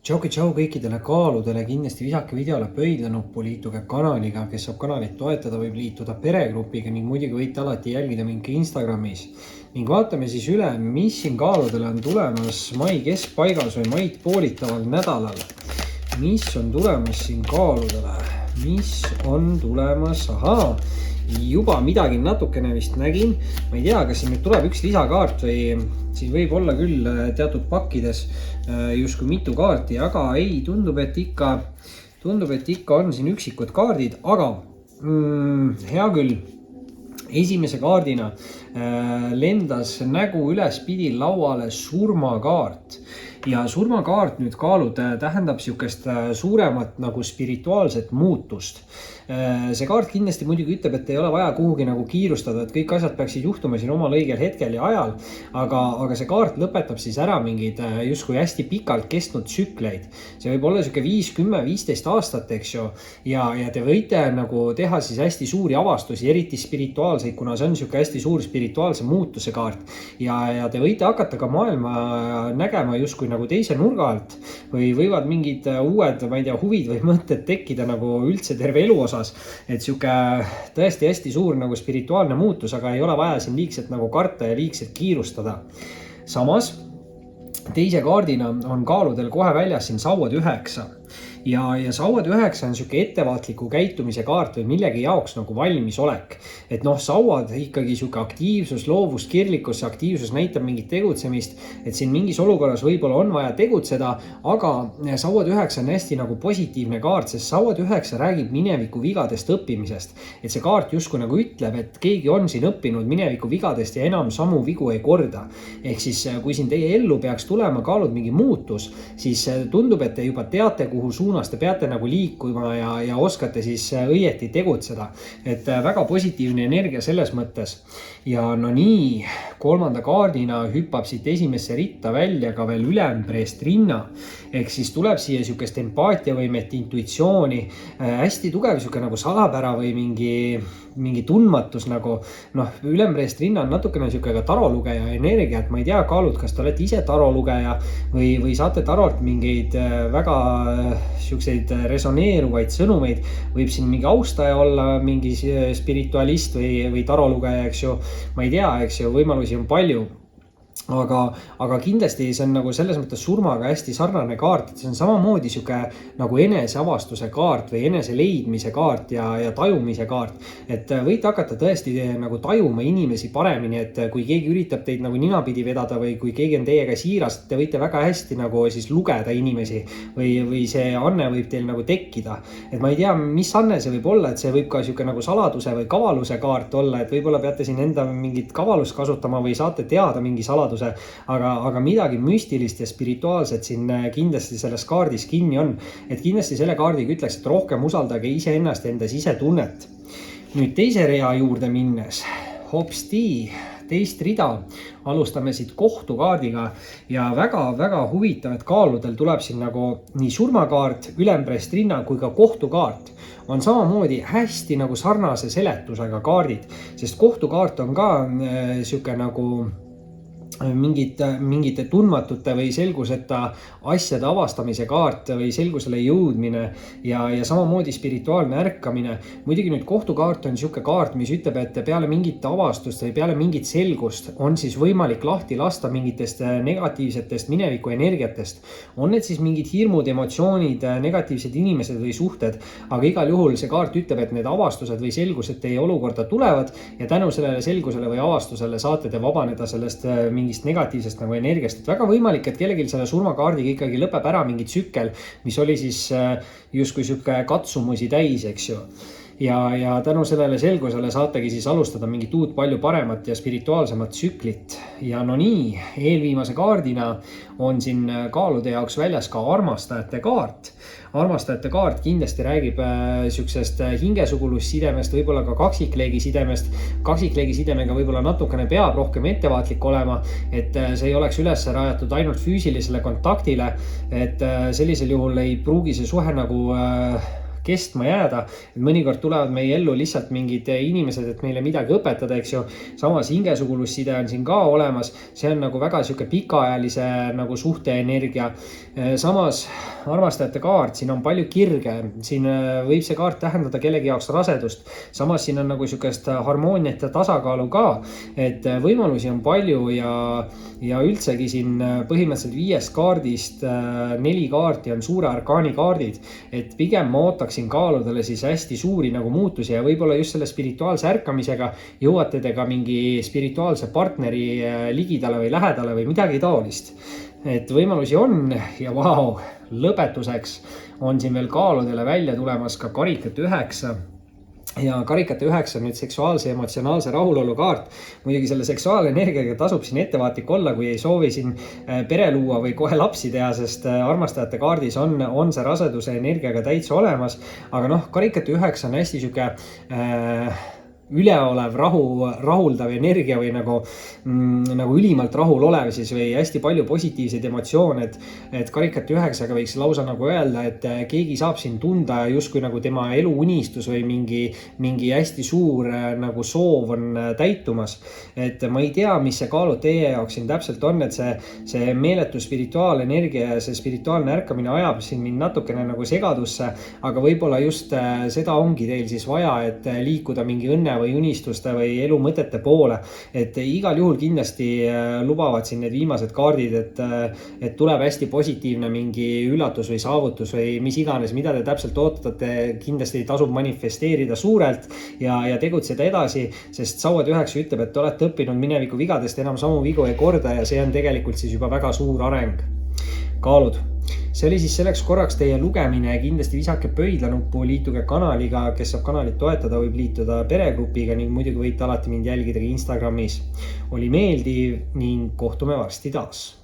Tšau kõikidele kaaludele, kindlasti visake videole pöidlanuppu, liituge kanaliga, kes saab kanalit toetada, võib liituda peregrupiga ning muidugi võite alati jälgida mind ka Instagramis. Ning vaatame siis üle, mis siin kaaludele on tulemas mai keskpaigas või maid poolitaval nädalal. Mis on tulemas siin kaaludele? Mis on tulemas? Ahaa, juba midagi natukene vist nägin. Ma ei tea, kas siin nüüd tuleb üks lisakaart või siin võib olla küll teatud pakkides justkui mitu kaarti, aga ei, tundub, et ikka on siin üksikud kaardid, aga hea küll. Esimese kaardina lendas nägu ülespidi lauale surmakaart. Ja surmakaart nüüd kaalud tähendab siukest suuremat nagu spirituaalset muutust. See kaart kindlasti muidugi ütleb, et ei ole vaja kuhugi nagu kiirustada, et kõik asjad peaksid juhtuma siin omal õigel hetkel ja ajal, aga see kaart lõpetab siis ära mingid justkui hästi pikalt kestnud tsükleid. See võib olla siuke 5, 10, 15 aastat, eks ju, ja te võite nagu teha siis hästi suuri avastusi, eriti spirituaalseid, kuna see on siuke hästi suur spirituaalse muutuse kaart. Ja te võite hakata ka maailma nägema justkui nagu teise nurga alt või võivad mingid uued, ma ei tea, huvid või mõtted tekkida nagu üldse terve elu osas. Et siuke tõesti hästi suur nagu spirituaalne muutus, aga ei ole vaja siin liigselt nagu karta ja liigselt kiirustada. Samas, teise kaardina on kaaludel kohe väljas siin sauad 9. Ja sauad 9 on siuke ettevaatliku käitumise kaart või millegi jaoks nagu valmisolek. Et sauad ikkagi siuke aktiivsus, loovus, kirlikkus, aktiivsus näitab mingit tegutsemist, et siin mingis olukorras võib-olla on vaja tegutseda, aga sauad 9 on hästi nagu positiivne kaart, sest sauad 9 räägib mineviku vigadest õppimisest. Et see kaart justkui nagu ütleb, et keegi on siin õppinud mineviku vigadest ja enam samu vigu ei korda. Ehk siis, kui siin teie ellu peaks tulema kaalud mingi muutus, siis tundub, et te juba teate, kuhu suunas te peate nagu liikuma ja oskate siis õieti tegutseda. Et väga positiivne energia selles mõttes. Ja no nii, kolmanda kaardina hüppab siit esimesse ritta välja ka veel ülempreest rinna. Ehk siis tuleb siia siukest empaatiavõimet, intuitsiooni, hästi tugev siuke nagu salapära või mingi tundmatus nagu, ülempreest rinna on natukene siuke ka tarolugeja energia, et ma ei tea, kaalud, kas te olete ise tarolugeja või saate tarolt mingeid väga siukseid resoneeruvaid sõnumeid, võib siin mingi austaja olla, mingi spiritualist või tarolugeja, eks ju, ma ei tea, eks ju, võimalusi on palju. Aga kindlasti see on nagu selles mõttes surmaga hästi sarnane kaart, et see on samamoodi siuke nagu eneseavastuse kaart või enese leidmise kaart ja tajumise kaart. Et võite hakata tõesti nagu tajuma inimesi paremini, et kui keegi üritab teid nagu ninapidi vedada või kui keegi on teiega siiras, te võite väga hästi nagu siis lugeda inimesi või see anne võib teil nagu tekkida. Et ma ei tea, mis anne see võib olla, et see võib ka siuke nagu saladuse või kavaluse kaart olla, et võib-olla peate siin enda mingit kavalust kasutama või saate teada mingi saladuse. Aga midagi müstilist ja spirituaalset siin kindlasti selles kaardis kinni on. Et kindlasti selle kaardiga ütleks, et rohkem usaldage iseennast ja enda sisetunnet. Nüüd teise rea juurde minnes. Hopsti, teist rida. Alustame siit kohtukaardiga ja väga huvitav, et kaaludel tuleb siin nagu nii surmakaart, ülempreest rinna kui ka kohtukaart. On samamoodi hästi nagu sarnase seletusega kaardid, sest kohtukaart on ka siuke nagu mingite tundmatute või selguseta asjade avastamise kaart või selgusele jõudmine ja samamoodi spirituaalne ärkamine. Muidugi nüüd kohtukaart on siuke kaart, mis ütleb, et peale mingit avastust või peale mingit selgust on siis võimalik lahti lasta mingitest negatiivsetest mineviku energiatest. On need siis mingid hirmud, emotsioonid, negatiivsed inimesed või suhted, aga igal juhul see kaart ütleb, et need avastused või selgused teie olukorda tulevad ja tänu sellele selgusele või avastusele saate te vabaneda sellest mingist negatiivsest nagu energiast. Et väga võimalik, et kellelgi selle surmakaardiga ikkagi lõpeb ära mingi tsükkel, mis oli siis justkui siuke katsumusi täis, eks ju. Ja tänu sellele selgusele saategi siis alustada mingit uut palju paremat ja spirituaalsemat tsüklit. Ja no nii, eelviimase kaardina on siin kaalude jaoks väljas ka armastajate kaart. Armastajate kaart kindlasti räägib siuksest hingesugulusidemest, võib-olla ka kaksikleegi sidemest. Kaksikleegi sidemega võib-olla natukene peab rohkem ettevaatlik olema, et see ei oleks üles rajatud ainult füüsilisele kontaktile, et sellisel juhul ei pruugi see suhe nagu kestma jääda. Mõnikord tulevad meie ellu lihtsalt mingid inimesed, et meile midagi õpetada, eks ju. Samas hingesugulusside on siin ka olemas. See on nagu väga sihuke pikaajalise nagu suhteenergia. Samas armastajate kaart, siin on palju kirge. Siin võib see kaart tähendada kellegi jaoks rasedust. Samas siin on nagu sihukest harmooniat ja tasakaalu ka, et võimalusi on palju ja üldsegi siin põhimõtteliselt 5 kaardist 4 kaarti on suure arkaani kaardid, et pigem ma ootaksin kaaludele siis hästi suuri nagu muutusi ja võib-olla just selle spirituaalse ärkamisega jõuate te ka mingi spirituaalse partneri ligidale või lähedale või midagi taolist. Et võimalusi on ja vau, lõpetuseks on siin veel kaaludele välja tulemas ka karikate 9. Ja karikate 9 on nüüd seksuaalse ja emotsionaalse rahulolu kaart. Muidugi selle seksuaalenergiaga tasub siin ettevaatik olla, kui ei soovi siin pere luua või kohe lapsi teha, sest armastajate kaardis on see raseduse energiaga täitsa olemas. Aga noh, karikate 9 on hästi sihuke üleolev, rahuldav energia või nagu ülimalt rahul olev siis või hästi palju positiivseid emotsioone, et karikate 9-ga võiks lausa nagu öelda, et keegi saab siin tunda justkui nagu tema eluunistus või mingi hästi suur nagu soov on täitumas. Et ma ei tea, mis see kaalud teie jaoks siin täpselt on, et see meeletu spirituaalenergia ja see spirituaalne ärkamine ajab siin mind natukene nagu segadusse, aga võib-olla just seda ongi teil siis vaja, et liikuda mingi õnne või unistuste või elu mõtete poole, et igal juhul kindlasti lubavad siin need viimased kaardid, et tuleb hästi positiivne mingi üllatus või saavutus või mis iganes, mida te täpselt ootate, kindlasti tasub manifesteerida suurelt ja tegutseda edasi, sest sauad 9 ütleb, et te olete õppinud mineviku vigadest, enam samu vigu ei korda ja see on tegelikult siis juba väga suur areng. Kaalud. See oli siis selleks korraks teie lugemine, kindlasti visake pöidlanuppu, liituge kanaliga, kes saab kanalit toetada, võib liituda peregrupiga ning muidugi võite alati mind jälgida ka Instagramis. Oli meeldiv ning kohtume varsti taas.